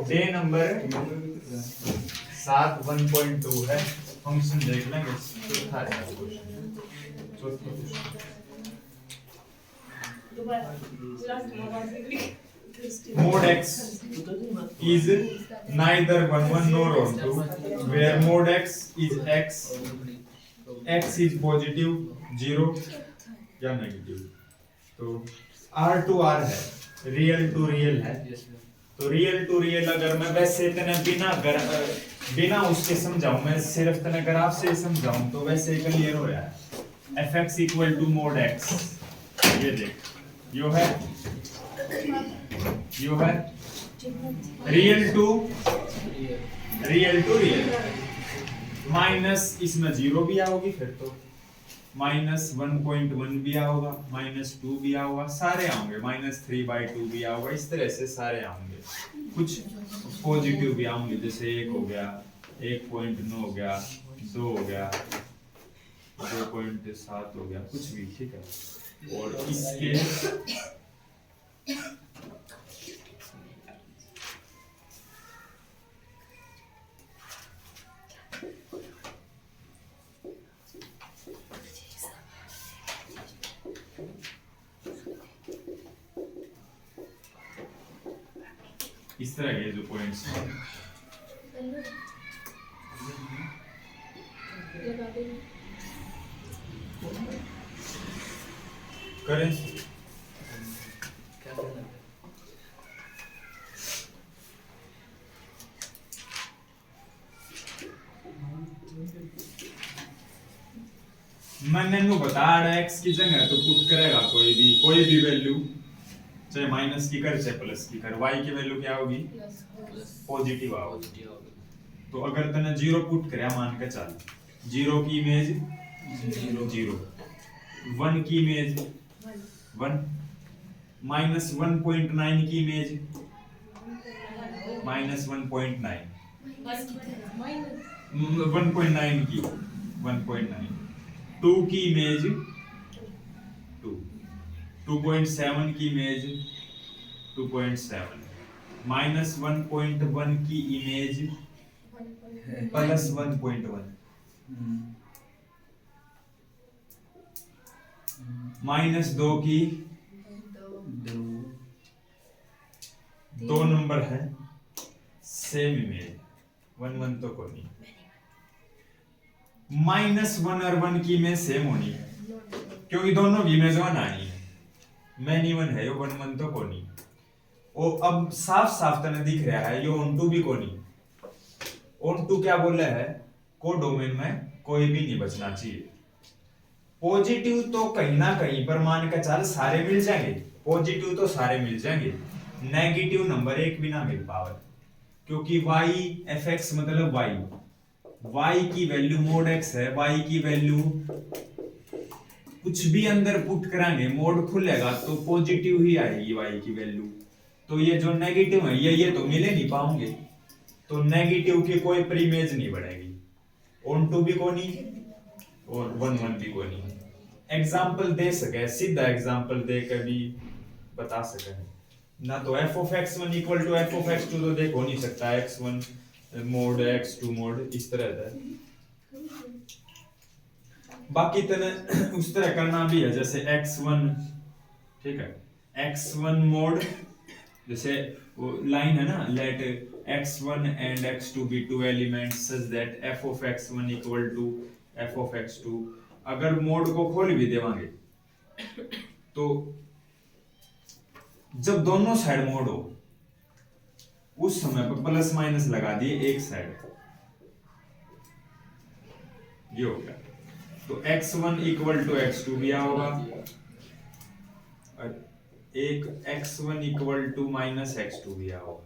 Day number 7 1.2 है। Function देख लेंगे चौथा है mod x is neither 1 1 nor 1 2 where mod x is x is positive 0 या नेगेटिव। तो r to r है, रियल टू रियल है। तो रियल टू रियल अगर मैं वैसे तने बिना उसके समझाऊं, मैं सिर्फ तने ग्राफ से समझाऊं तो वैसे क्लियर हो रहा है। fx equal to mod x, ये देख यो है रियल टू रियल माइनस इसमें 0 भी आओगी, फिर तो माइनस 1.1 भी आओगा, -2 भी आओगा, सारे आओगे, -3/2 भी आओगा, इस तरह से सारे आओगे। कुछ पॉजिटिव भी आओगे, जैसे 1 हो गया, 1.9 हो गया, 2 हो गया, 2.7 हो गया, कुछ भी, ठीक है। और इसके इस तरह के जो पॉइंट्स करें मैंने नु बता रहा है x की जगह तो पुट करेगा कोई भी वैल्यू, चाहे माइनस की कर चाहे प्लस की कर, y की वैल्यू क्या होगी, पॉजिटिव आओगी। तो अगर तने 0 पुट करया मान के चल, 0 की इमेज 0, 1 की इमेज 1, -1.9 की इमेज -1.9, 1.9 की 1.9, 2 की इमेज 2, 2.7 की इमेज 2.7, -1.1 की इमेज +1.1, -2 की 2 नंबर है सेम इमेज, 1 1 तो कोई नहीं, -1 और 1 की इमेज सेम होनी है क्योंकि दोनों की इमेज 1 आनी है, मैनी 1 है, यो 1 1 तो कोई नहीं। ओ अब साफ साफ तने दिख रहा है यो ऑन टू भी कोई नहीं। ऑन टू क्या बोल रहा है, को डोमेन में कोई भी नहीं बचना चाहिए। पॉजिटिव तो कहीं ना कहीं पर मान के चल सारे मिल जाएंगे, पॉजिटिव तो सारे मिल जाएंगे, नेगेटिव नंबर एक भी ना मिल पावे, क्योंकि y fx मतलब y की वैल्यू मोड x है, y की वैल्यू कुछ भी अंदर पुट कराएंगे मोड खुलेगा तो पॉजिटिव ही आएगी y की वैल्यू। तो ये जो नेगेटिव है ये तो मिले नहीं पाओगे, तो नेगेटिव की कोई प्रीमेज नहीं बढ़ेगी, ऑन टू भी को नहीं और 1 1 भी को नहीं। एग्जांपल दे सके, सीधा एग्जांपल दे के भी बता सके ना, तो f(x1 = f(x2) तो देख हो नहीं सकता, x1 मोड x2 मोड इस तरह है। बाकी तने उस तरह करना भी है, जैसे x1, ठीक है, x1 मोड, जैसे वो लाइन है ना, late x1 and x2 be two elements such that f(x1 = f(x2)। अगर मोड को खोल भी देवांगे तो जब दोनों साइड मोड हो उस समय पर प्लस माइनस लगा दिए एक साइड, ये हो गया। तो x1 = x2 भी होगा और एक x1 = -x2 भी होगा,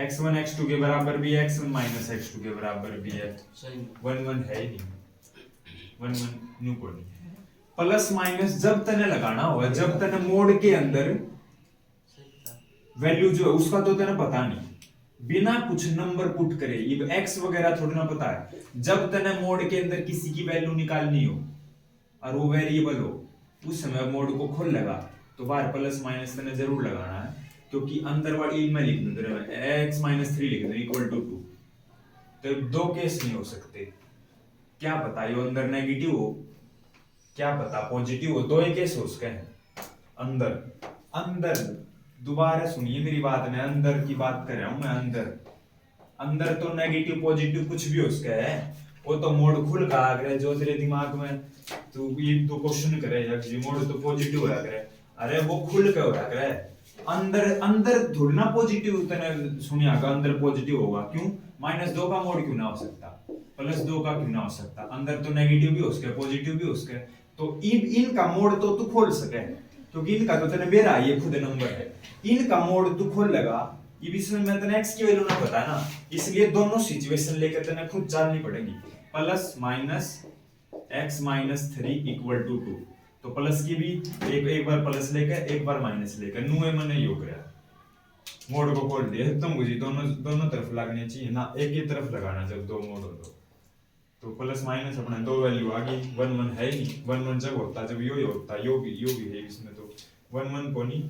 x1 x2 के बराबर भी है, x1 - x2 के बराबर भी है, 1 1 है ही नहीं, 1 1 न्यू को नहीं। प्लस माइनस जब तने लगाना होगा, जब तने मोड के अंदर वैल्यू जो है उसका तो तने पता नहीं, बिना कुछ नंबर पुट करे, ये x वगैरह थोड़ी ना पता है, जब तने मोड के अंदर किसी की वैल्यू निकालनी हो और वो वेरिएबल हो उस समय मोड को खोल लगा तो बाहर प्लस माइनस तने जरूर लगाना है, क्योंकि अंदर वाली मैं लिख दूं x माइनस 3 लिख दूं इक्वल टू 2, तो दो केस नहीं हो सकते। क्या पता ये अंदर नेगेटिव हो, क्या पता पॉजिटिव हो, दो ही केस हो सकते हैं। अंदर अंदर दोबारा सुनिए मेरी बात, मैं अंदर की बात कर रहा हूं, मैं अंदर अंदर तो नेगेटिव पॉजिटिव कुछ भी हो सकता है, वो तो मोड खुल का आ गया जो तेरे दिमाग में तू ये तो क्वेश्चन करे ये मोड तो पॉजिटिव हो रहा है, अरे वो खुल के हो रहा है। अंदर अंदर थोड़ी ना पॉजिटिव तने सुनिया का अंदर पॉजिटिव होगा, क्यों? -2 का मोड क्यों ना हो सकता, +2 का क्यों ना हो सकता, अंदर तो नेगेटिव भी हो सकता है पॉजिटिव भी हो सकता है, तो इनका मोड तो तू खोल सके, क्योंकि इनका तो तेने बेरा ये खुद नंबर है, इनका मोड तू खोल लगा, ये भी इसमें मैं तेने x की वैल्यू ना पता है ना, इसलिए दोनों सिचुएशन लेकर तेने खुद जाननी पड़ेगी। Plus minus x minus 3 equal to 2, तो प्लस की भी एक बार प्लस लेकर एक बार माइनस लेकर नुए मैंने योग किया, मोड को खोल दिया एकदम मुझे दोनों तरफ लगने चाहिए ना, एक ही तरफ लगाना जब दो मोड हो तो प्लस माइनस अपना दो वैल्यू आ गई, 1 1 है नहीं, 1 1 जब होता जब यो होता, यो भी है इसमें, तो 1 1 को नहीं,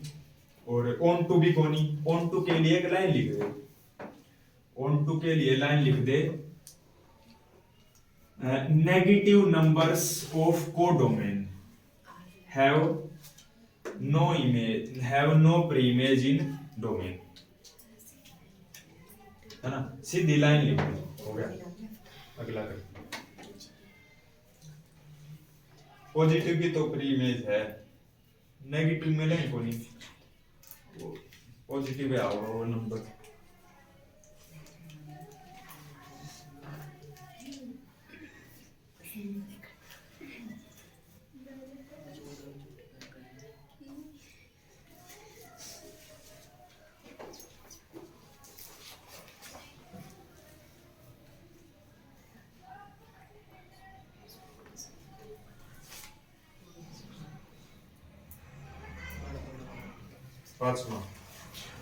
और ऑन टू भी कोनी, ऑन टू के लिए एक लाइन लिख दे, ऑन टू के लिए लाइन लिख दे, negative numbers of codomain have no preimage in domain, है ना, सीधी लाइन लिख दे, हो गया। अगला कर, पॉजिटिव की तो प्रीइमेज है, नेगेटिव में नहीं कोनी, पॉजिटिव है आओ वो नंबर,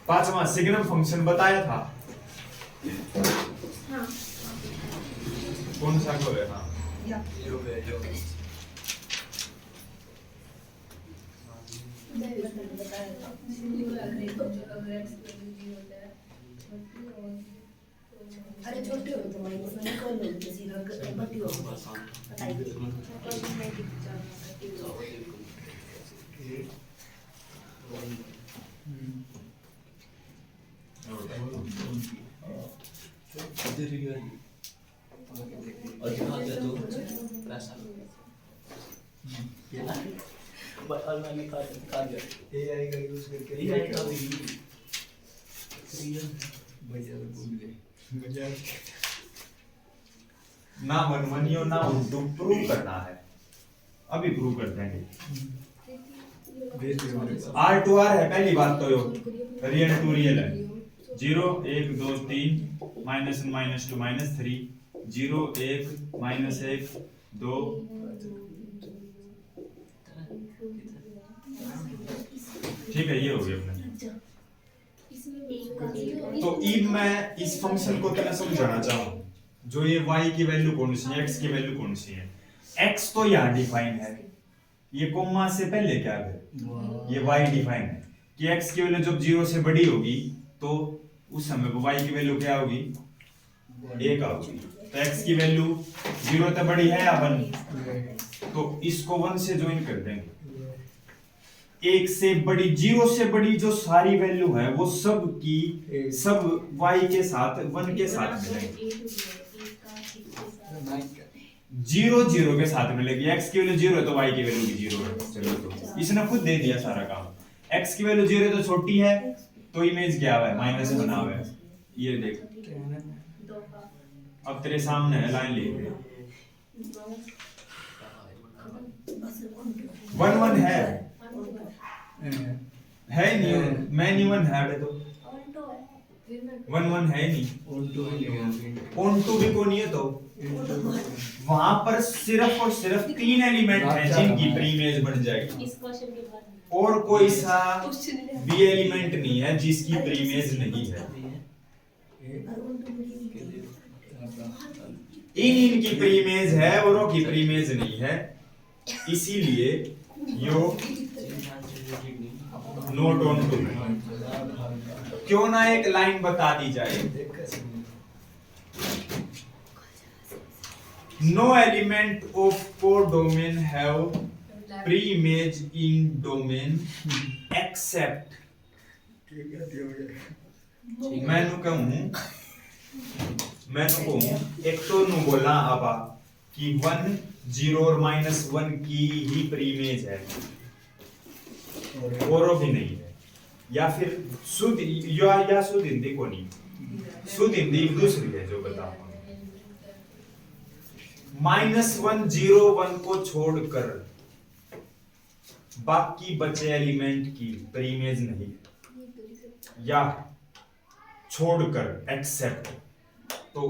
पांचवा सिग्नम फंक्शन बताया था, हाँ। कौन सा को है? हाँ अरे छोटे हो तो माइनस में कौन बोलते सीधा बड़ी हो बताइए। AI का यूज करके AI का ना मनमनियो ना उल्टू प्रूव करना है, अभी प्रूव कर देंगे। R to R है पहली बात तो, यो रियल टू रियल है, 0 1 2 3 -1 -2 -3 0 1 -1 2 ठीक है, ये हो गया अपने। तो अब मैं इस फंक्शन को तेरा समझाना चाहूँ, जो ये y की वैल्यू कौन सी है, x की वैल्यू कौन सी है, x तो यहाँ डिफाइन है, ये कोमा से पहले क्या है, ये y डिफाइन है कि x की वैल्यू जब 0 से बड़ी होगी तो उस समय y की वैल्यू क्या होगी, 1 होगी, तो x की वैल्यू 0 से बड़ी है या 1, तो इसको 1 से ज्वाइन कर देंगे, 1 से बड़ी 0 से बड़ी जो सारी वैल्यू है वो सब की सब y के साथ 1 के साथ मिलेंगी, 0 0 के साथ मिलेगी, x की वैल्यू 0 है तो y की वैल्यू भी 0 है। चलो तो इसने खुद दे दिया सारा काम, x की वैल्यू 0 तो छोटी है तो इमेज क्या है, माइनस बना हुआ है, ये देख अब तेरे सामने है, लाइन लिख 1 1 है नहीं, मैं नहीं 1 है बे, तो 1 1 है नहीं, ऑन टू भी को नहीं है, तो वहां पर सिर्फ और सिर्फ 3 एलिमेंट हैं जिनकी प्रीइमेज बन जाएगी, और कोई सा भी एलिमेंट नहीं है जिसकी प्रीइमेज नहीं है, इनकी प्रीइमेज है औरों की प्रीइमेज नहीं है, इसीलिए यो नोट ऑन टू क्यों ना एक लाइन बता दी जाए no element of codomain have pre image in domain except मैंने कहूं एक तो नु बोला अब कि 1 0 और -1 की ही प्री इमेज है और भी नहीं है या फिर शुद्ध या शुद्ध हिंदी को नहीं शुद्ध हिंदी दूसरी है जो बताऊं -1 0 1 को छोड़कर बाकी बचे एलिमेंट की प्री इमेज नहीं या छोड़कर एक्सेप्ट तो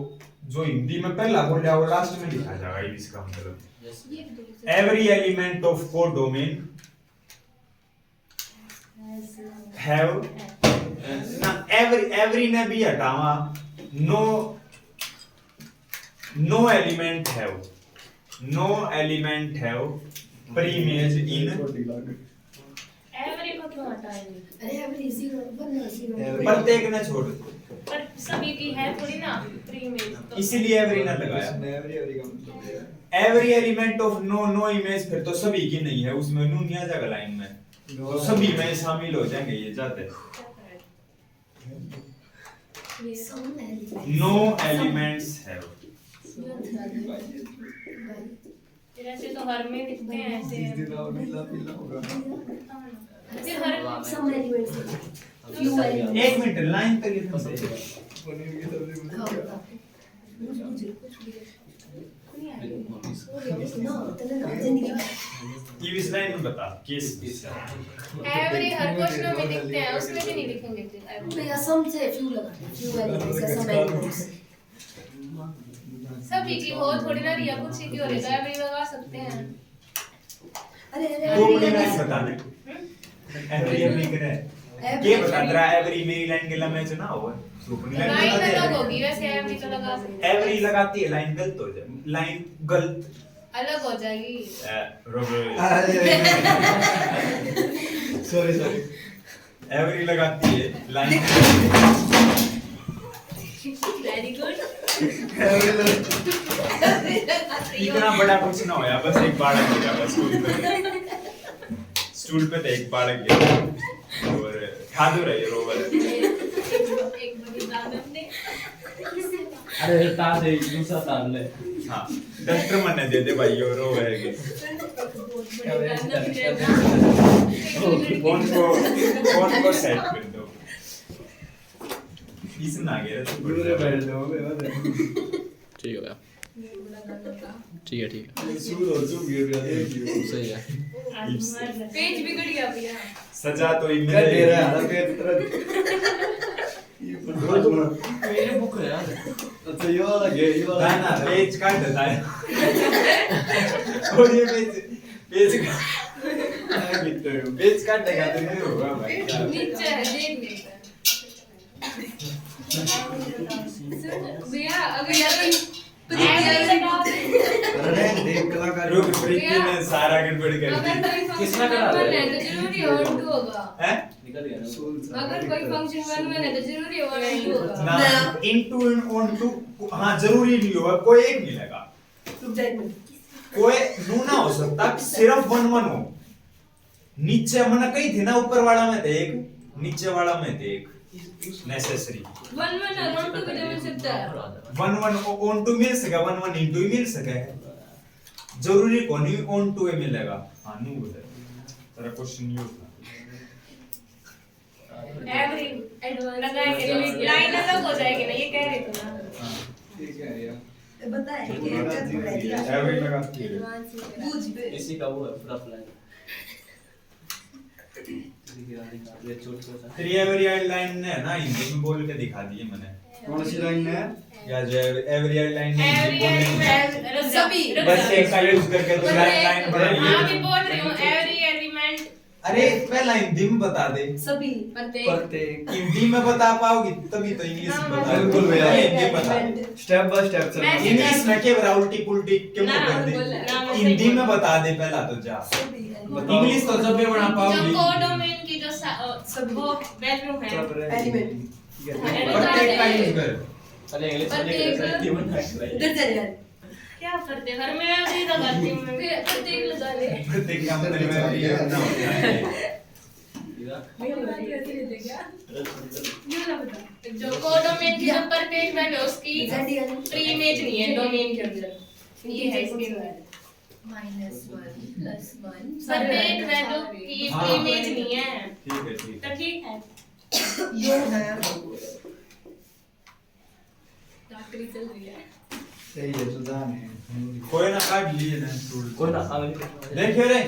जो हिंदी में पहला बोला वो लास्ट में लिखा जाएगा इसका मतलब every element of codomain have ना एवरी ने भी हटावा no element have pre image in every को क्यों हटाएंगे? अरे एवरी 0 1 0 प्रत्येक ने छोड़ पर सभी की है थोड़ी ना प्री इमेज तो इसीलिए एवरी ने लगाया every element of no image फिर तो सभी की नहीं है उसमें नू नहीं आ जाएगा लाइन में तो सभी में शामिल हो जाएंगे ये जाते नो एलिमेंट्स हैव ऐसे तो हर में दिखते हैं ऐसे फिर हर some elements few elements एक मिनट लाइन तक लिखना से no तने ना जिंदगी ये इस लाइन में बता केस एवरी हर क्वेश्चन में दिखते हैं उसमें भी नहीं दिखेंगे मैं some से few लगा few elements या some elements सभी की हो थोड़ी ना रिया कुछ की हो रहेगा एवरी लगा सकते हैं अरे वो अपनी लाइन बता दे एवरी करे ये बता रहा एवरी मेरी लाइन के लम्बे से ना हो अपनी लाइन लाइन अलग होगी वैसे एवरी तो लगा सकते हैं एवरी लगाती है लाइन गलत हो जाए लाइन गलत अलग हो जाएगी सॉरी एवरी लगाती है लाइन वेरी गुड इतना बड़ा कुछ ना होया बस एक बालक गया बस स्टूल पे तो एक बालक गया और खादू रही रोवर एक बड़ी दानव ने अरे तार दे दूसरा तार ले हाँ डॉक्टर मने दे दे भाई और रोवर है फोन को सेट कर दो इसमें आ गया तो दूसरे बैठ दो ठीक है ठीक है सूर और सूर गिर गया सही है पेज बिगड़ गया भैया सजा तो क्या इनमें दे रहा है पेट तरह ये पर मेरे बुक है यार अच्छा ये वाला ना पेज काट देता है और ये पेज काट देगा तो नहीं होगा भाई नीचे है देख भैया अगर यार अरे देख कलाकार रुक प्रीति ने सारा गड़बड़ कर दी किसने करा है तो जरूरी ऑन टू होगा हैं निकल गया ना अगर कोई फंक्शन वन में है तो जरूरी ऑन टू होगा ना इनटू ऑन टू हाँ जरूरी नहीं होगा कोई एक मिलेगा कोई नू ना हो सकता कि सिर्फ 1 1 हो नीचे मैंने कही थी ना ऊपर वाला में थे एक नीचे वाला में थे एक नेसेसरी वन वन और ऑन टू भी तो मिल सकता है 1 1 ऑन टू मिल सके 1 1 इनटू मिल सके जरूरी को नहीं ऑन टू मिलेगा हाँ नू है तेरा क्वेश्चन ये था एवरी एडवांस लगाएंगे लाइन अलग हो जाएगी ना ये कह रहे थे ना ठीक है यार बताए एवरी लगाती है इसी का वो है पूरा प्लान ये छोटा सा थ्री एवरी लाइन ने ना हिंदी में बोल के दिखा दिए मैंने कौन सी लाइन है या जो एवरी लाइन ने हिंदी एवरी बोलने एलिमेंट सभी बस एक का यूज करके तो लाइन बनाई हाँ मैं बोल रही हूँ एवरी एलिमेंट अरे पहला हिंदी में बता दे सभी प्रत्येक हिंदी में बता पाओगी तभी तो इंग्लिश में बता बिल्कुल भैया। हिंदी बता स्टेप बाय स्टेप चल मैं- इंग्लिश में के उल्टी पुल्टी क्यों ना, कर दी बोला, ना, मैं हिंदी सही में बता दे पहला तो जा इंग्लिश तो जब भी बना जब पाओगी। कोडोमेन की जो वो वैल्यू है एलिमेंट प्रत्येक का यूज कर। अरे इंग्लिश में लिख रहा है ह्यूमन इधर चले यार क्या करते हैं घर में मैं भी लगाती हूँ मैं प्रत्येक लगा ले प्रत्येक का मतलब में ये ना होता है। जो कोडोमेन की जो परफेक्ट वैल्यू है उसकी प्री इमेज नहीं है डोमेन के अंदर ये है इसके अंदर -1 +1 परफेक्ट वैल्यू की प्री इमेज नहीं है ठीक है ठीक है। तो ठीक है यो है डॉक्टरी चल रही है। सही है सुजान है। कोई ना काट लिए ना टूल। कोई ना आगे देखियो रे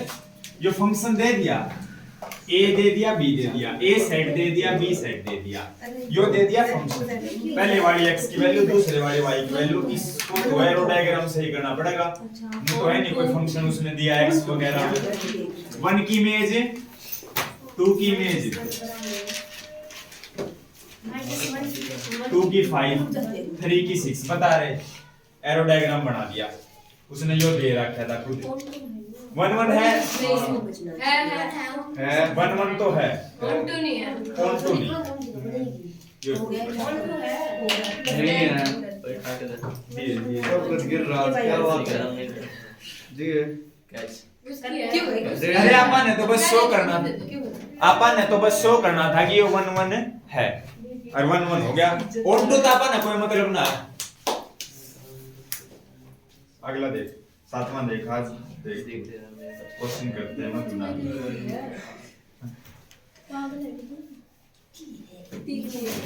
ये फंक्शन दे दिया a दे दिया b दे दिया a सेट दे दिया b सेट दे दिया यो दे दिया फंक्शन पहले वाली x की वैल्यू दूसरे वाली y की वैल्यू इसको तो एरो डायग्राम से ही करना पड़ेगा नहीं तो है नहीं कोई फंक्शन उसने दिया x वगैरह 1 की इमेज 2 की इमेज 2 की 5 3 की 6 बता रहे एरो डायग्राम बना दिया उसने यो दे रखा था खुद 1 1 है है 1 1 तो है कौन तो नहीं है कौन तो नहीं यो हो गया नहीं है। बैठा के दे ये सब कुछ गिर रहा है, क्या बात है। जी कैच क्यों है अरे आपा ने तो बस शो करना आपा ने तो बस शो करना था कि ये 1 1 है और 1 1 हो गया और तो आपा ने कोई मतलब ना अगला देख सातवां देख आज देख देख दे रहा मैं क्वेश्चन करते हैं मत ना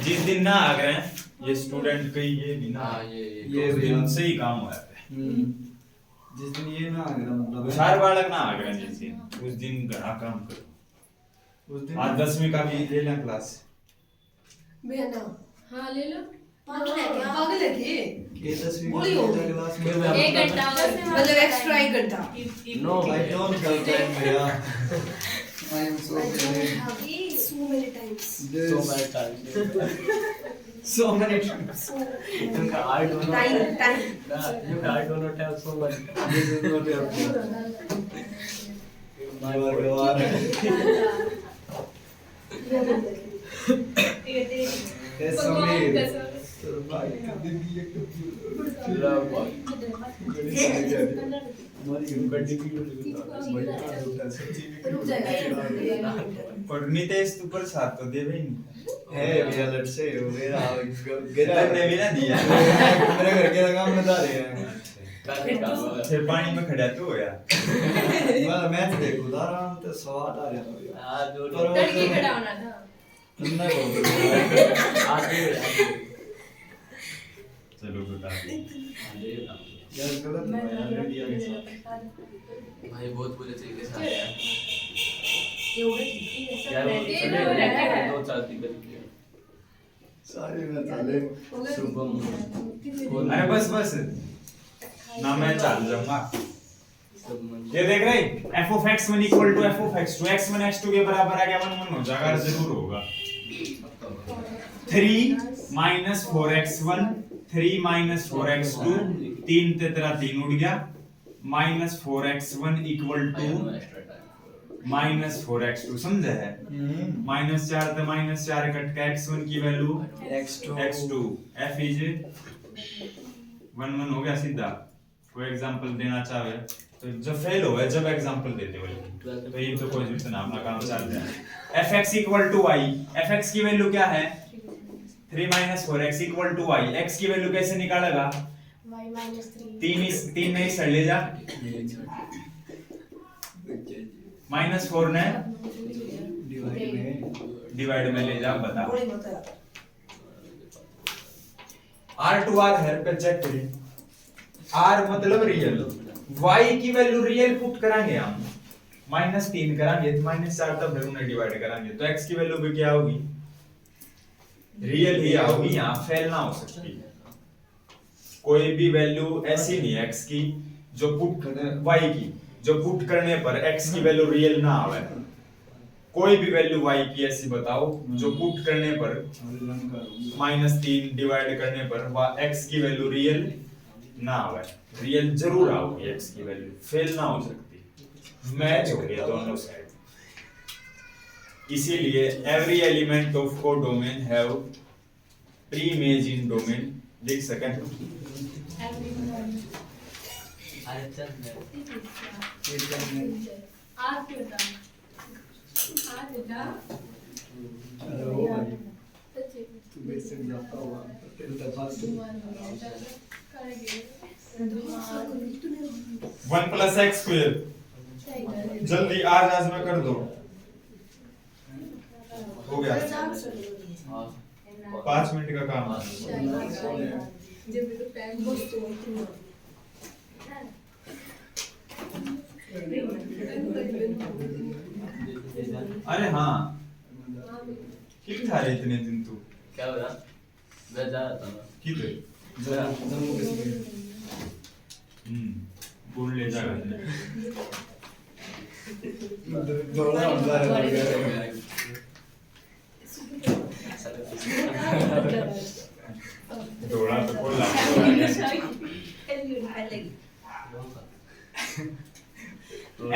जिस दिन ना आ गए ये स्टूडेंट कई ये भी ना हां ये उस दिन से ही काम हुआ है जिस दिन ये ना आ गया मतलब सार बालक ना आ गए जिस दिन उस दिन घना काम करो उस दिन आज 10वीं का भी ले लें क्लास बेना हाँ ले लो पागल है कि ये 10वीं बोली हो। क्लास में एक घंटा मतलब एक्स्ट्रा 1 घंटा no I don't have time भैया I am so busy so many times so much time so many times इनका I don't know time you I do not have so much this is not happening you are gone Yes, Samir. भाई कभी love रुक जाएगा और नितेश तू पर साथ तो दे भाई नहीं है भैया लट से मेरा गिरा ने भी ना दिया मेरे घर के काम बता रहे हैं फिर पानी में खड़ा तो होया मैं मैच देखो था आराम से सवाल आ रहा था हां जो लड़की खड़ा होना था तुमने बोल आज चलो बता यार गलत है यार रेडिया के साथ भाई बहुत बुरे तरीके से आया ये हो गया यार वो चले दो चार दिन कर दिया सारे में चले शुभम अरे बस बस ना मैं चल जाऊंगा सब मन ये देख रहे f of x1 equal to f of x2 x1 x2 के बराबर आ गया 1 1 हो जाएगा जरूर होगा 3 minus 4x1 3 minus 4x2 3 ते तेरा 3 उड़ गया minus 4x1 equal to minus 4x2 समझे है minus 4 ते minus 4 कट के x1 की वैल्यू x2 f is 1 1 हो गया सीधा कोई एग्जांपल देना चाहे तो जब फेल हो जब एग्जांपल देते बोले तो ये तो कोई इतना अपना काम चल रहा है fx equal to y fx की वैल्यू क्या है 3 minus 4x equal to y x की वैल्यू कैसे निकालेगा y -3 तीन नहीं सड़ ले जा -4 ने डिवाइड में ले जा बता थोड़ी बहुत है r to r है पे चेक करें r मतलब रियल y की वैल्यू रियल पुट कराएंगे हम -3 कराएंगे तो -4 तब फिर उन्हें डिवाइड कराएंगे तो x की वैल्यू भी क्या होगी रियल ही आओगी यहाँ फेल ना हो सकती कोई भी वैल्यू ऐसी नहीं है x की जो पुट y की जो पुट करने पर x की वैल्यू रियल ना आवे कोई भी वैल्यू y की ऐसी बताओ जो पुट करने पर -3 डिवाइड करने पर x की वैल्यू रियल ना आवे रियल जरूर आओगी x की वैल्यू फेल ना हो सकती मैच हो गया दोनों साइड, इसीलिए every element of codomain have pre image in domain. लिख सकें अरे चल मैं तू बेसिक जाता हुआ तेरे दफा 1 प्लस एक्स स्क्वायर, जल्दी आज में कर दो, हो गया 5 मिनट का काम। अरे हाँ, कितने था रे इतने दिन तू? क्या हो रहा? मैं जा रहा था ना। कितने? जम्मू कश्मीर बोल ले जाएगा दौड़ा अंदर लग गया दौड़ा तो बोला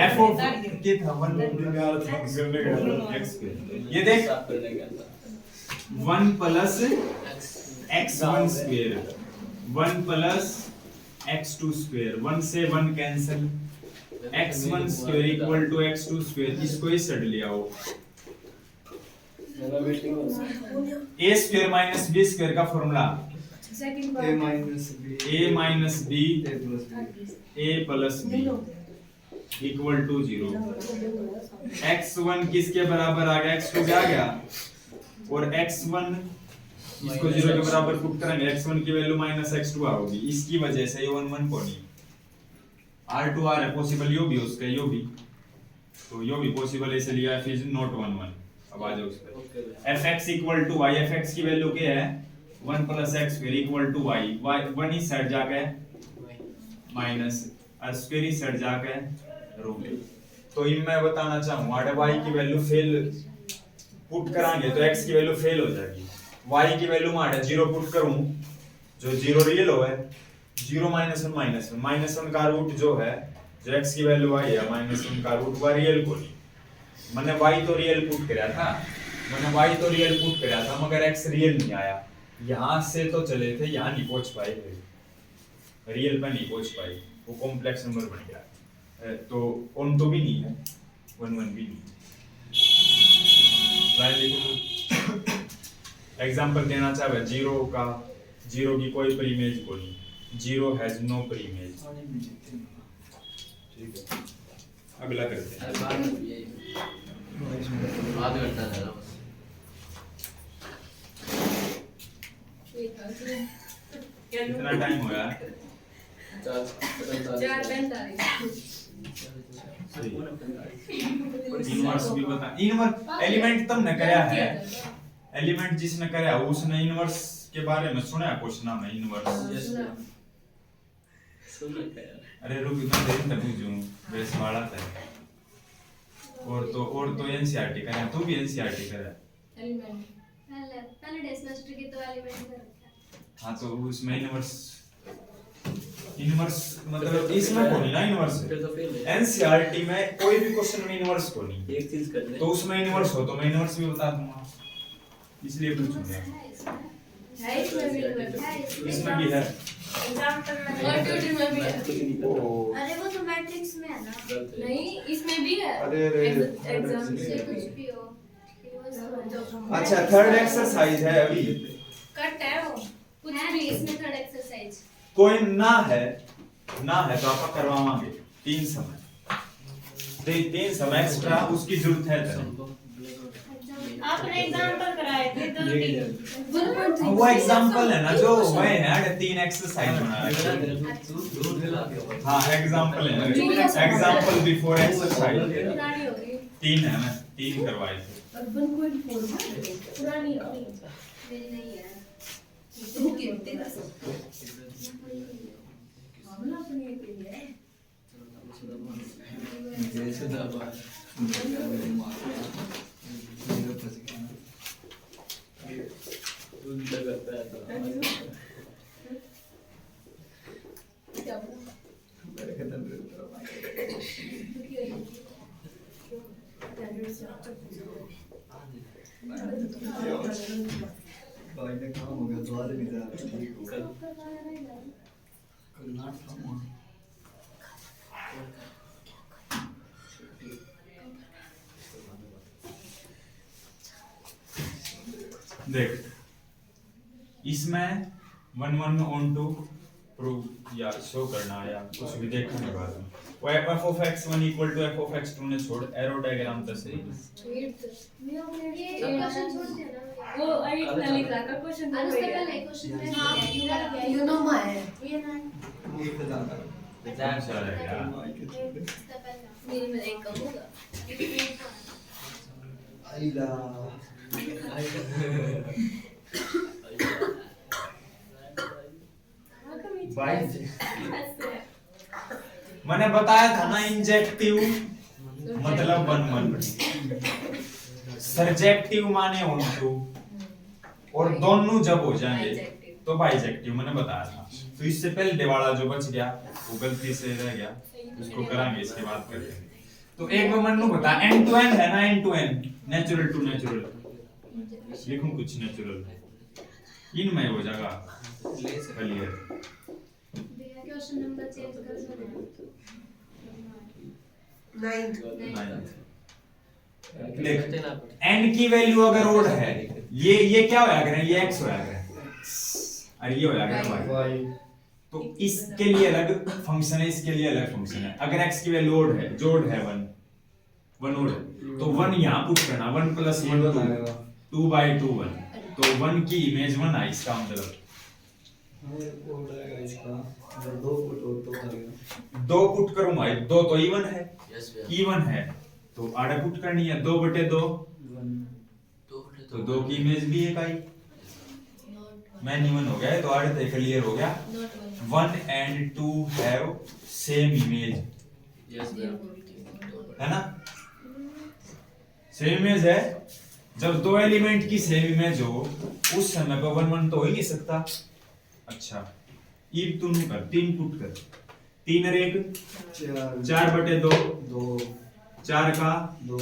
एफ ऑफ के था 1 ये देख साफ करने गया था 1 plus x1 square 1 plus x2 square, 1 से 1 cancel, x1 square equal to x2 square, इसको ही सेट ले आओ। मेरा waiting a square minus b square का formula a minus b a minus b a plus b a plus b equal to 0। x1 किसके बराबर आ गया? x2 क्या आ गया, और x1 इसको 0 के बराबर पुट करेंगे, x1 की वैल्यू माइनस x2 आओगी, इसकी वजह से ये 1 1 को नहीं r2 r है पॉसिबल, यो भी उसका यो भी, तो यो भी पॉसिबल है, इसलिए f इज नॉट 1 1। अब आ जाओ उस पे fx equal to y, fx की वैल्यू क्या है 1 plus x square equal to y, 1 इस साइड जाके माइनस और स्क्वायर इस साइड जाके रूट। तो इन मैं बताना चाहूंगा अगर y की वैल्यू फेल पुट कराएंगे तो x की वैल्यू फेल हो जाएगी, y की वैल्यू मार 0 पुट करूं जो 0 रियल हो है 0 -1 -1 का रूट जो है जो x की वैल्यू y है -1 का रूट वो रियल को नहीं, मैंने y तो रियल पुट कराया था, मगर x रियल नहीं आया, यहां से तो चले थे यहां नहीं पहुंच पाए, रियल पे नहीं पहुंच पाए, वो कॉम्प्लेक्स नंबर बन गया, तो ऑन तो भी नहीं है 1 1 भी नहीं। लाइन लिखो, एग्जांपल देना चाहे 0 की कोई प्रीइमेज को नहीं, 0 हैज नो प्रीइमेज। ठीक है, अगला करते हैं। अरे बाद में यही आधा घंटा था बस कितना टाइम हो गया? 4 इनवर्स भी बता, इनवर्स एलिमेंट तुमने कराया है, एलिमेंट जिसने कराया उसने इनवर्स के बारे में सुना है क्वेश्चन में इनवर्स? सुन क्या अरे रुक मैं देख तक बुझूं बेस वाला था, और तो एनसीईआरटी करा, तू भी एनसीईआरटी करा? पहले डे सेमेस्टर की तो एलिमेंट में रखा। हां तो उसमें इनवर्स मतलब इसमें को नहीं ना इनवर्स, फिर तो फेल है एनसीईआरटी में कोई भी क्वेश्चन में इनवर्स को नहीं, एक चीज कर ले तो उसमें इनवर्स हो तो मैं इनवर्स भी बता दूंगा, इसलिए पूछूंगा। है इसमें भी है, इसमें भी है एग्जांपल में और ट्यूटर में भी है। ओ अरे वो तो मैट्रिक्स में है ना, नहीं इसमें भी है। अरे रे एग्जाम से कुछ भी हो। अच्छा थर्ड एक्सरसाइज है अभी, कट है वो कुछ भी इसमें थर्ड एक्सरसाइज। कोई ना है तो आप करवावांगे 3 समय, 3 समय एक्स्ट्रा उसकी जरूरत है तो आपने एग्जांपल कराए थे तो वो एग्जांपल है ना जो हुए हैं 3 एक्सरसाइज बना रहे हैं। हाँ एग्जांपल है ना, एग्जांपल बिफोर एक्सरसाइज पुरानी होगी 3 है ना, 3 करवाए थे। पुरानी होगी मेरी नहीं है। तू कितने का मामला अपनी के लिए जैसे दबा मेरे फंस गया दूध लगाता है तो क्या बोला मेरे खत्म भाई ने काम हो गया द्वार भी जा कल नाट था देख इसमें 1 ऑन टू प्रूव या शो करना या कुछ भी देखने के बाद वो f of x1 equal to f of x2 ने छोड़ एरो डायग्राम तक सही ये क्वेश्चन छोड़ देना वो एक लिख रहा था क्वेश्चन अनुष्का पहले क्वेश्चन में यू नो माय ये ना एक जाना कौन सा रहेगा इसका पहला मेरे में एक कम होगा आइला भाई मैंने बताया था ना इंजेक्टिव मतलब 1 सर्जेक्टिव माने ऑन टू और दोनों जब हो जाएंगे तो बाइजेक्टिव मैंने बताया था। तो इससे पहले वाला जो बच गया वो गलती से रह गया उसको करांगे इसके बाद करते हैं। तो एक बार मन्नू बता एंड टू एंड है ना and to and natural to natural लिखूं कुछ नेचुरल इनमें हो जाएगा क्लियर। क्वेश्चन नंबर चेंज कर सकते 9th देख एन की वैल्यू अगर ओड है ये क्या होया करें ये x होया करें और ये होया करें y भाई तो इसके लिए अलग फंक्शन है इसके लिए अलग फंक्शन है। अगर x की वैल्यू ओड है जोड़ है 1 ओड है तो 1 यहां पुट करना 1 + 1 2/2 1 तो 1 की इमेज 1 आई इसका मतलब वो रहेगा इसका अगर 2 फुट हो तो करेगा 2 पुट करूंगा 2 तो इवन है यस इवन है तो आड़े पुट करनी है 2/2 तो 2 की इमेज भी एक आई मैन इवन हो गया तो आड़े तो क्लियर हो गया 1 and 2 have same image yes है ना सेम इमेज है। जब दो एलिमेंट की सेम इमेज हो उस समय पर 1 तो हो ही नहीं सकता। अच्छा ये तू कर 3 पुट कर 3 और 1 4/2 2 4 का 2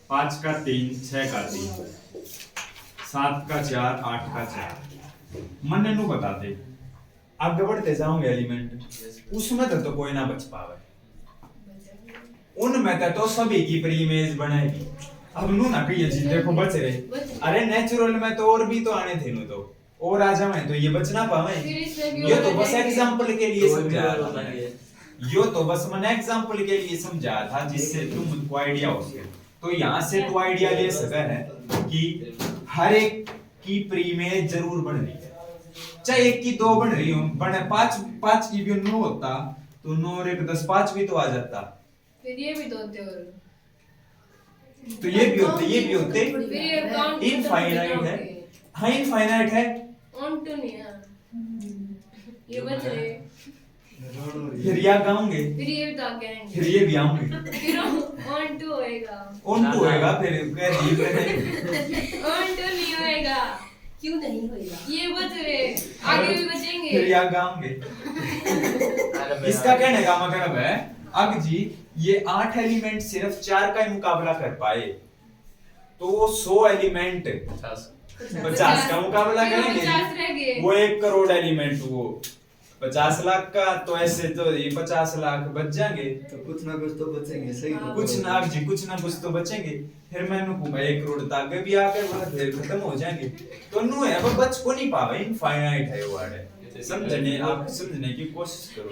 5 का 3 6 का 3 7 का 4 8 का 4 मन नु बता दे आगे बढ़ते जाओगे एलिमेंट उसमें तो कोई ना बच पावे उनमें तो सभी की प्री इमेज बनेगी। अब नु ना कहिए जी देखो बच रहे अरे नेचुरल में तो और भी तो आने थे नु तो और आ जावे तो ये बच ना पावे। ये तो बस एग्जांपल के लिए समझा था यो तो बस मैंने एग्जांपल के लिए समझा था जिससे तुमको आइडिया हो सके। तो यहाँ से तो आइडिया ले सका है कि हर एक की प्री इमेज जरूर बन रही है चाहे एक की 2 बन रही हो बने 5 की भी 9 होता तो 9 और 1 10 5 भी तो आ जाता फिर ये भी तो होते और तो ये भी होते फिर ये काउंट इनफाइनाइट है। हाँ इनफाइनाइट है ऑन टू नहीं है ये बच रहे फिर या गाऊंगे फिर ये भी तो आगे आएंगे फिर ये भी आऊंगे फिर ऑन टू होएगा ऑन टू होएगा फिर कह रही है ऑन टू नहीं होएगा क्यों नहीं होएगा ये बच रहे आगे भी बचेंगे फिर या गाऊंगे। इसका कहने का मतलब है अब जी ये 8 एलिमेंट सिर्फ 4 का ही मुकाबला कर पाए तो वो 100 एलिमेंट 50 का मुकाबला फिर वो 50 रह करेंगे गए। वो 1 करोड़ एलिमेंट वो 50 लाख का तो ऐसे तो ये 50 लाख बच जाएंगे तो कुछ ना कुछ तो बचेंगे सही तो कुछ ना जी कुछ ना कुछ तो बचेंगे। फिर मैंने कहूंगा 1 करोड़ तक भी आकर वहां फिर खत्म हो जाएंगे तो नु है वो बच को नहीं पावे इनफाइनाइट है वो वर्ड समझने आप समझने की कोशिश करो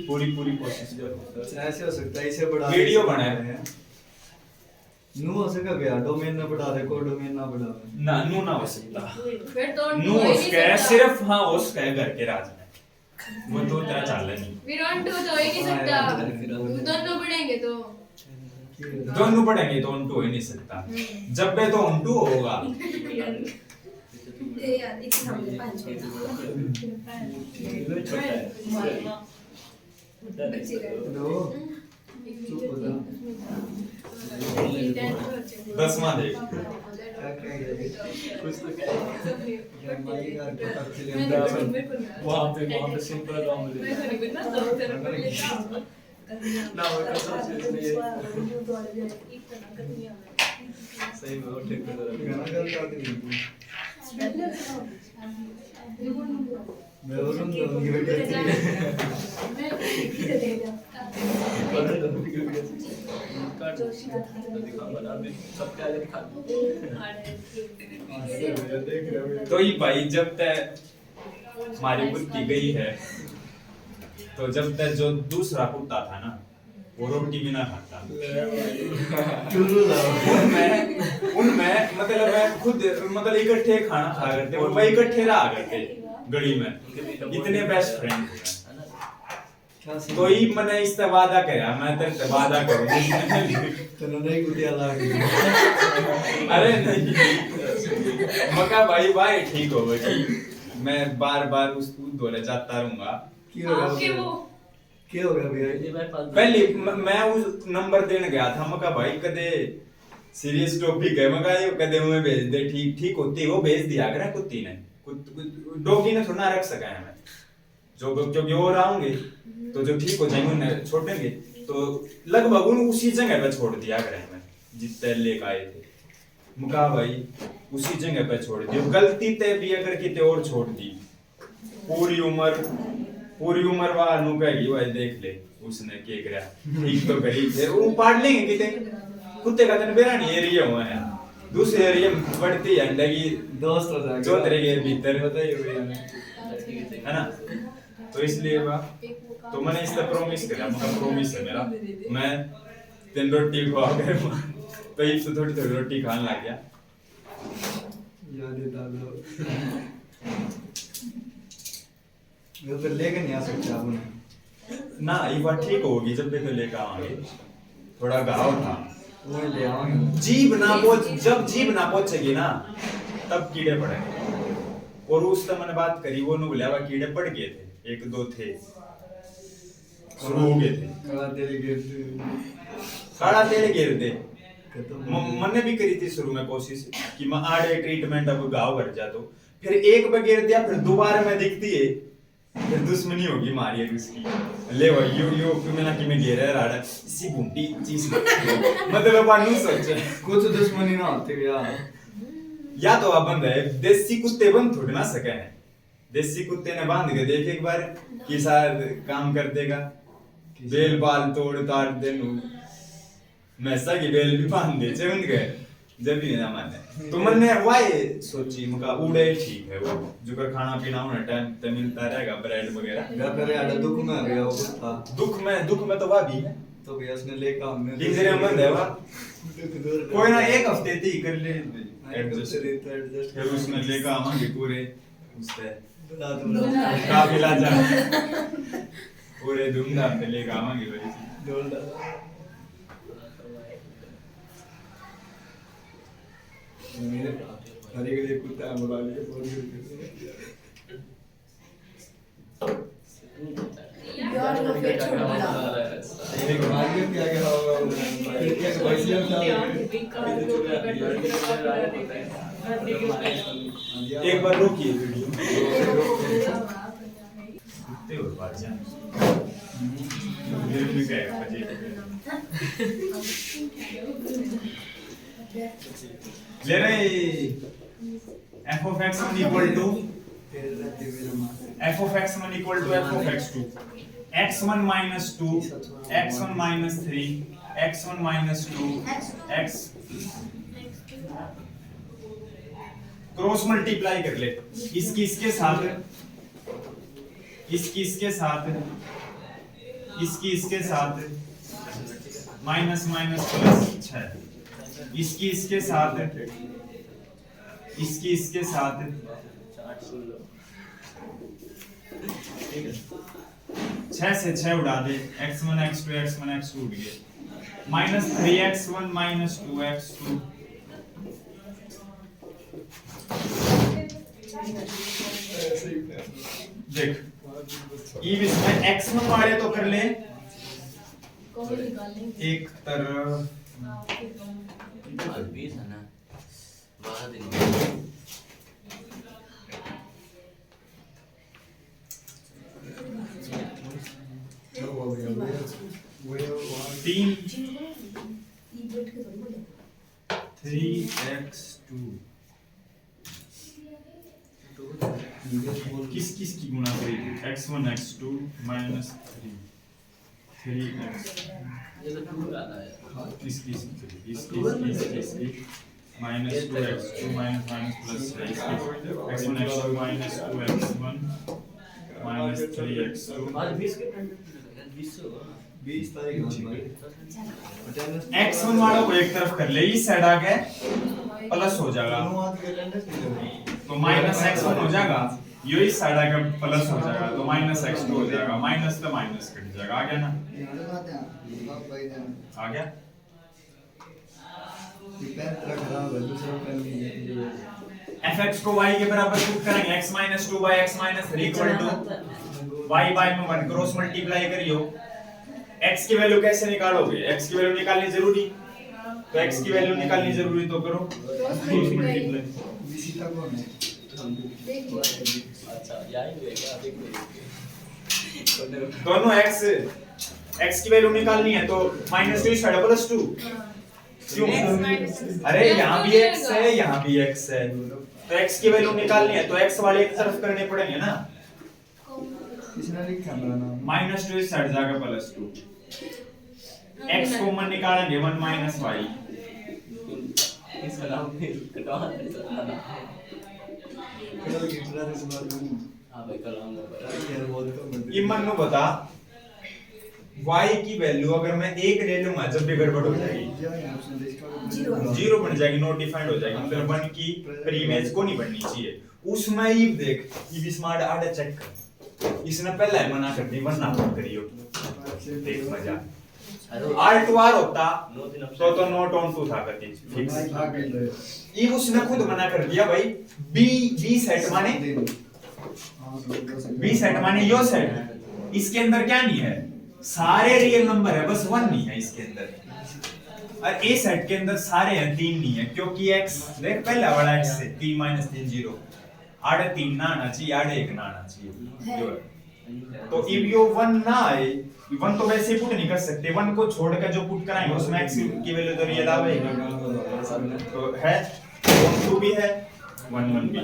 पूरी कोशिश करो। ऐसे हो सकता है इसे बढ़ा वीडियो बनाए हैं नु हो सका गया डोमेन ना बढ़ा दे को डोमेन ना बढ़ा ना नु ना हो सकता फिर तो on नु two हो ही नहीं उसका है सकता। सिर्फ हाँ उसका है घर के राज में वो तो तेरा चाल नहीं फिर ऑन टू तो हो ही नहीं सकता दोनों बढ़ेंगे तो दोनों पढ़ेंगे तो ऑन टू हो ही नहीं सकता जब भी तो ऑन टू होगा। ये यार एक सामने 5 दो चुप हो जा 10वां देख क्या कहेंगे कुछ तो कहेंगे यार भाई का पता चले वहां पे सिंपल ना वो कसम से इसलिए सही में वो ठीक कर रहा गाना गाता है मैं वो सुन रहा हूँ ये बेटा तो ही भाई जब तक हमारी कुत्ती गई है तो जब तक जो दूसरा कुत्ता था ना वो रोटी भी ना खाता उनमें मतलब मैं खुद मतलब इकट्ठे खाना खा करते और मैं इकट्ठे रहा करते गली में इतने बेस्ट फ्रेंड थे तो ही मैंने इससे वादा किया मैं तेरे से वादा करूँ चलो नहीं कुतिया लाग अरे नहीं मका भाई भाई ठीक हो ठीक मैं बार बार उस दौरे जाता रहूंगा आपके वो क्या हो गया भैया पहले मैं उस नंबर देने गया था मका भाई कदे सीरियस टॉपिक है मका ये कदे मैं भेज दे ठीक ठीक होती वो भेज दिया करा कुत्ती ने डॉगी ने थोड़ा रख सका है मैं जो क्योंकि वो आऊंगे तो जो ठीक हो जाएंगे उन्हें छोड़ेंगे तो लगभग उन उसी जगह पे छोड़ दिया करें मैं जितने लेके आए थे मुका भाई उसी जगह पे छोड़ दी गलती ते भी अगर किते और छोड़ दी पूरी उम्र वार नु कहेगी भाई देख ले उसने के करा ठीक तो करी फिर वो पाड़ लेंगे किते कुत्ते का तन बेरा नहीं एरिया हुआ है दूसरे एरिया में बढ़ती है अंडगी दोस्त हो जाएगा जो तेरे के भीतर बताइए भैया है ना तो इसलिए बा तो मैंने इससे प्रॉमिस करा मेरा प्रॉमिस है मेरा मैं 3 रोटी खवा कर तो ये तो थोड़ी थोड़ी रोटी खाने लग गया याद है दादा वो फिर लेके नहीं आ सकते आप उन्हें ना ये बात ठीक होगी जब भी तो लेकर आवांगे थोड़ा घाव था वो ले आएंगे जीभ ना पहुंच जब जीभ ना पहुंचेगी ना तब कीड़े पड़ेंगे और उस समय मैंने बात करी वो नु बोला कीड़े पड़ गए थे 1-2 थे शुरू हो गए थे काला तेल गिर काला तेल गिर दे खत्म मैंने भी करी थी शुरू में कोशिश कि मैं आड़े ट्रीटमेंट अब घाव भर जा तो फिर एक बार गिर दिया फिर दोबारा में दिखती है फिर दुश्मनी होगी मारी है उसकी ले भाई यो मैंने कि मैं गिर रहा है इसी बूटी चीज मतलब पानी सोचे कुछ दुश्मनी ना होते यार या तो आप बंद है देसी कुत्ते बंद थोड़ी ना सके हैं देसी कुत्ते ने बांध के देख एक बार कि शायद काम कर देगा बेल बाल तोड़ ताड़ देनु मैसा की बेल भी बांध दे चंद गए जब भी ना माने तो मैंने वाई सोची मुका उड़े ठीक है वो जो कर खाना पीना होना टाइम पे मिलता रहेगा ब्रेड वगैरह या फिर यार दुख में आ गया वो था दुख में तो वा भी तो भैया उसने लेकर हमने पिंजरे में बंद है वा दुख दूर कोई ना एक हफ्ते थी कर ले एडजस्ट फिर उसमें लेकर आवांगे पूरे उससे बुला दो काफिला जा पूरे धूमधाम से लेकर आवांगे भाई डोल डाला मेरे हरे के लिए कुत्ता बुला लिए बोल के यार वो फिर छोड़ दिया एक बार ये क्या क्या होगा फिर क्या वैसे क्या एक बार रोकिए वीडियो कुत्ते और बात जान दिल में क्या है बजे ले रहे f of x1 equal to f of x1 equal to f of x2 x1 minus 2 x1 minus 3 x1 minus 2 x cross multiply कर ले इसकी इसके साथ इसकी इसके साथ इसकी इसके साथ माइनस माइनस प्लस 6 इसकी इसके साथ इसकी इसके साथ 6 से 6 उड़ा दे x1 x2 x1 x2 उड़ गए माइनस 3x1 माइनस 2x2 देख ई इसमें x1 वाले तो कर ले एक तरफ 20 है ना 12 दिन 3 ये बैठ के थोड़ी बोले 3x2 किस की गुणा करेगी x1 x2 minus 3x ये तो 2 आता है इसकी minus 2x2 minus plus x1 x2 minus 2x1 minus 3x2 आज 20 के 20 होगा 20 तारीख को x1 वालों को एक तरफ कर ले, इस साइड आ गए प्लस हो जाएगा तो माइनस x1 हो जाएगा, ये इस साइड आके प्लस हो जाएगा तो माइनस x2 हो जाएगा, माइनस तो माइनस कट जाएगा, आ गया ना, आ गया। fx को y के बराबर पुट करेंगे, x minus 2 by x minus 3 equal to y by में 1 क्रॉस मल्टीप्लाई करियो। x की वैल्यू कैसे निकालोगे, x की वैल्यू निकालनी जरूरी, तो x की वैल्यू निकालनी जरूरी तो करो क्रॉस मल्टीप्लाई। अच्छा यही होएगा देख दोनों x की वैल्यू निकालनी है तो -2 इस साइड प्लस 2 क्यों, अरे यहाँ भी x है यहाँ भी x है, तो x की वैल्यू निकालनी है तो x वाले एक तरफ करने पड़ेंगे ना, -2 इस साइड जाकर +2 x कॉमन निकालेंगे 1 - y इसका नाम भी कटवा नहीं सकता। हां भाई कलाम ये मन्नू बता y की वैल्यू अगर मैं एक ले लूंगा जब भी गड़बड़ हो जाएगी जीरो बन जाएगी, नॉट डिफाइंड हो जाएगी, मतलब 1 की प्रीमेज को नहीं बननी चाहिए। उसमें ये देख ये भी स्मार्ट आड़ा चेक कर, इसने पहले ही मना कर दी वरना मत करियो, देख मजा R2R होता तो नोट ऑन टू था करती फिक्स, ये उसने खुद मना कर दिया भाई बी सेट माने यो सेट, इसके अंदर क्या नहीं है, सारे रियल नंबर है बस 1 नहीं है इसके अंदर, और ए सेट के अंदर सारे हैं 3 नहीं है क्योंकि x देख पहला वाला x से 3 - 3 0 आड़े 3 ना आना चाहिए, आड़े 1 ना आना चाहिए, तो if यो 1 ना आए, 1 तो वैसे पुट नहीं कर सकते, 1 को छोड़कर जो पुट कराएंगे उसमें x की वैल्यू तो रियल आएगी, तो है 2 भी है 1 1 भी।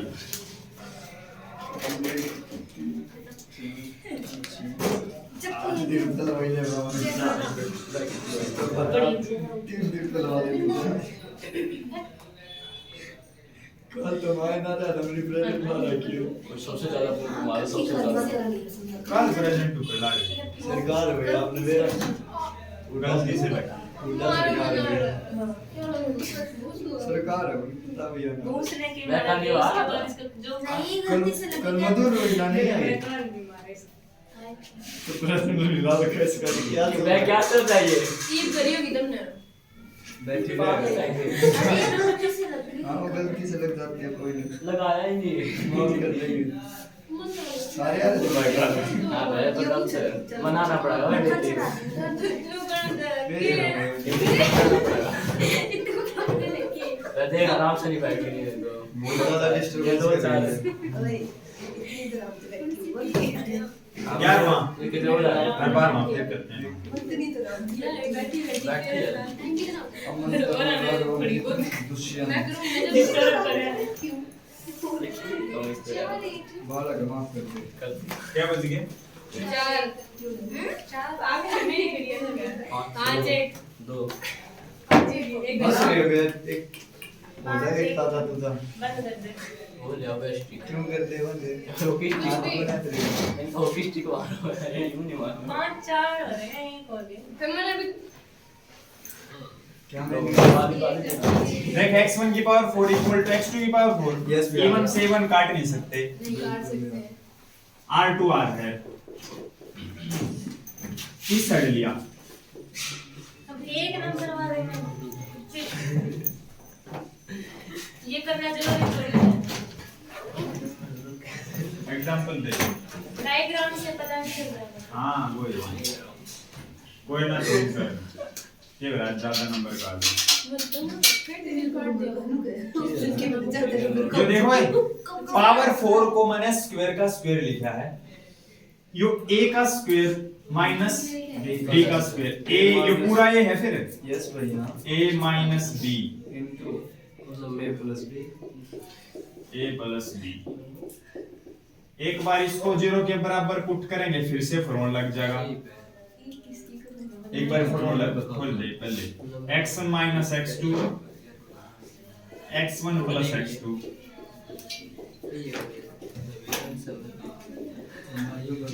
कल तो मैं ना था हमरी प्रेजेंट में रखियो सबसे ज्यादा हमारे सबसे ज्यादा कल प्रेजेंट टू कला सरकार भैया आपने मेरा गलती से बैठा सरकार है पता भैया दूसरे के मैं कल नहीं आ जो नहीं गलती से लगी कल मधुर रोजना नहीं आई तो प्रश्न में मिला तो कैसे कर क्या मैं क्या करता है ये कीप करियो एकदम ना बैठे अरे गलती से लग रही हां वो गलती से लग जाती है, कोई नहीं लगाया ही नहीं माफ कर देंगे सारे यार जो भाई का हां भाई तो कब से मनाना पड़ेगा देख आराम से नहीं बैठ नहीं तो बहुत ज्यादा ये दो डिस्टर्ब चार अरे इतनी देर आप बैठी 11वां ये कितने हो रहा है हर बार माफ करते हैं इतनी देर आप बैठी बैठी अमन तो दुष्यंत डिस्टर्ब कर रहा है तो इस पे बालक माफ कर दे क्या बज गए 4 आगे नहीं करिए 5 1 2 एक बस रे बे एक बोला एक था तुझा बंद कर दे हो लिया बेस्ट क्यों करते हो बे ऑफिस ऑफिस को आ रहा है यूं नहीं मार 5 4 हो रहे हैं एक और फिर मैंने अभी क्या देख x1 की पावर 4 इक्वल टू x2 की power 4, Yes, we even are. से 1 काट नहीं सकते, नहीं काट सकते हैं R2R है, किस साइड लिया, अब एक नंबर वाले में ये करना जरूरी थोड़ी है, एग्जांपल दे, डायग्राम से पता नहीं चल रहा है हाँ वही कोई ना तो कर ये बड़ा ज्यादा नंबर का जो देखो भाई पावर 4 को मैंने स्क्वायर का स्क्वायर लिखा है, यो a का स्क्वायर माइनस बी का स्क्वायर ए, ये पूरा ये है फिर यस भैया ए माइनस बी इनटू ए प्लस बी ए प्लस बी। एक बार इसको 0 के बराबर पुट करेंगे फिर से फॉर्मूला लग जाएगा। एक बार फॉर्मूला खोल दे पहले x1 minus x2 x1 plus x2।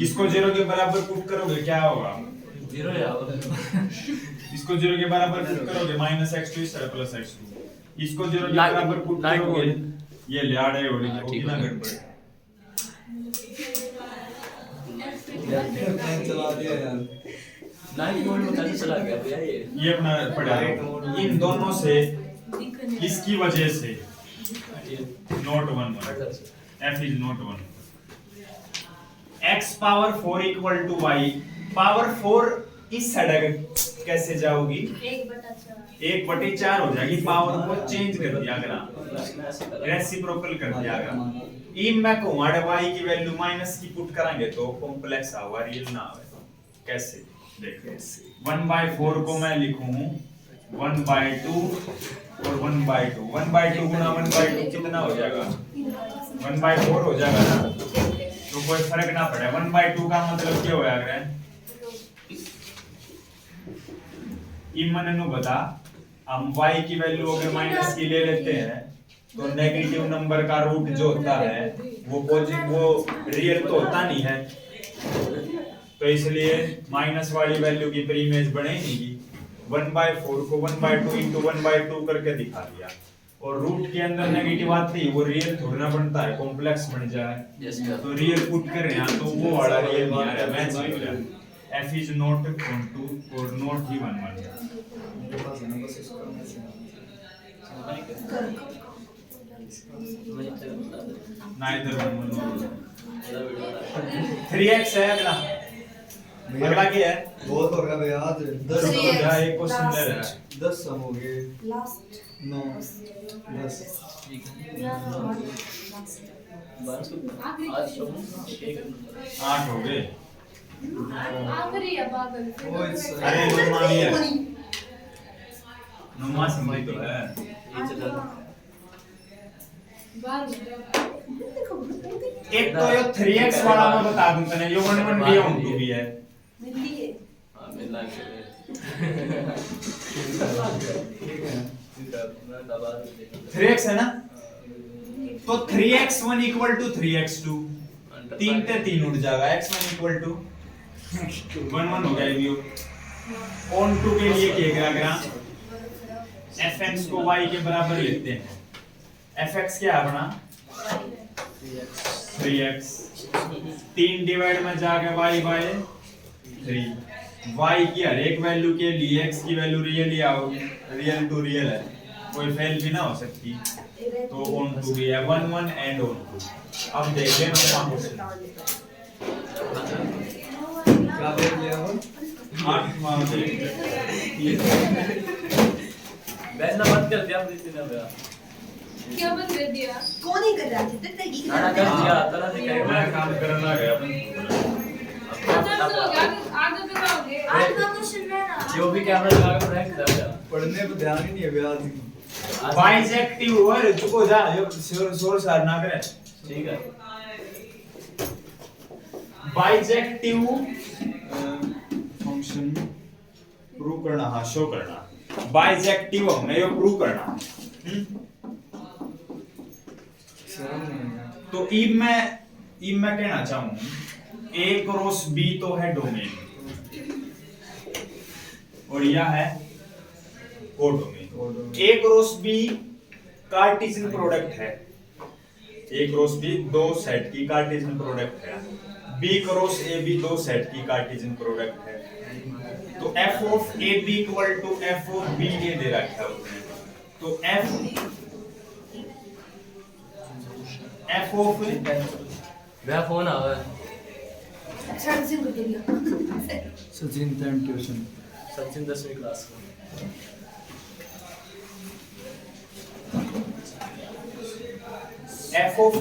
इसको 0 के बराबर पुट करोगे क्या होगा? 0 है यार। इसको 0 के बराबर पुट करोगे माइनस x2 इस तरह प्लस x2। इसको 0 के बराबर पुट करोगे ये लियाड़े हो रही होगी ना गड़बड़। यार चला दिया यार 9 वोल्ट में कैसे चला गया भैया ये अपना पढ़ा इन दोनों से इसकी वजह से not 1 f is not 1। x power 4 equal to y power 4 इस साइड कैसे जाओगी? 1/4 हो जाएगी। पावर को चेंज कर दिया अगर रेसिप्रोकल कर दिया अगर ई मैं कहूं y की वैल्यू माइनस की पुट करेंगे तो कॉम्प्लेक्स आवा रियल ना आवे। कैसे देखो 1/4 को मैं लिखूं 1/2 और 1/2 1/2 गुना 1/2 कितना हो जाएगा? 1/4 हो जाएगा ना, तो कोई फर्क ना पड़े। 1/2 का मतलब क्या होया अगर इमन नु बता हम y की वैल्यू अगर माइनस की ले लेते हैं तो नेगेटिव नंबर का रूट जो होता है वो पॉजिटिव वो रियल तो होता नहीं है, तो इसलिए माइनस वाली वैल्यू की प्री इमेज बनेगी। 1/4 को 1/2 into 1/2 करके दिखा दिया और रूट के अंदर नेगेटिव आती है वो रियल थोड़ा ना बनता है, कॉम्प्लेक्स बन जाए। तो रियल पुट कर रहे हैं तो वो वाला रियल नहीं आ रहा, मैच नहीं हो रहा। f is not equal to और not ही 1 मेरे पास है ना बस इसका ना इधर 1 3x है अगला। अगला क्या है? बहुत हो गया भैया आज 10 तो क्या एक क्वेश्चन ले रहा है 10 सम हो गए लास्ट 9 10 8 हो गए। आखिरी है पागल। ओए सर अरे नुमा भी है, नुमा सिंबल तो है। एक तो ये 3x वाला मैं बता दूं तने यो 1 1 भी ऑन टू भी है। मिलती है हां मिलना है। ठीक है 3x है ना, तो 3x1 equal to 3x2 3 ते 3 उड़ जाएगा। x1 equal to 1 1 हो गया ये ऑन टू के लिए क्या करेगा fx को y के बराबर लेते हैं। fx क्या है अपना 3x 3 डिवाइड में जाके y बाय 3 y की हर एक वैल्यू के लिए x की वैल्यू रियल ही आओगी, रियल टू रियल है, कोई फेल भी ना हो सकती, तो ऑन टू भी है 1 1 एंड ऑन टू। अब देख लेना वहां क्या देख लिया वो 8 मान देख बैठना बंद कर दिया प्रीति ने भैया। क्या बंद कर दिया? कौन ही कर रहा है? तक तक ना कर दिया तरह से करेगा। मैं काम करना गया खत्म तो हो गया, आगे कराओगे। आज का क्वेश्चन है ना जो भी कैमरा लगा के प्रैंक कर दिया। पढ़ने पे ध्यान ही नहीं है भैया आज बाइजेक्टिव और चुको जा शोर सार ना करे। ठीक है बाइजेक्टिव फंक्शन प्रूव करना, हाँ शो करना। बाइजेक्टिव हमने ये प्रूव करना। शर्म नहीं है तो इब मैं कहना चाहूँ A क्रॉस B तो है डोमेन और यह है codomain. A cross B Cartesian product है, A क्रॉस B दो सेट की कार्टेशियन प्रोडक्ट है, B क्रॉस AB दो सेट की कार्टेशियन प्रोडक्ट है। तो f of AB equal to f of B ये दे रखा है उसने, तो f ऑफ भैया फोन आ रहा है। सर सिंह को दे दिया सचिन टाइम ट्यूशन सचिन 10वीं क्लास में f ऑफ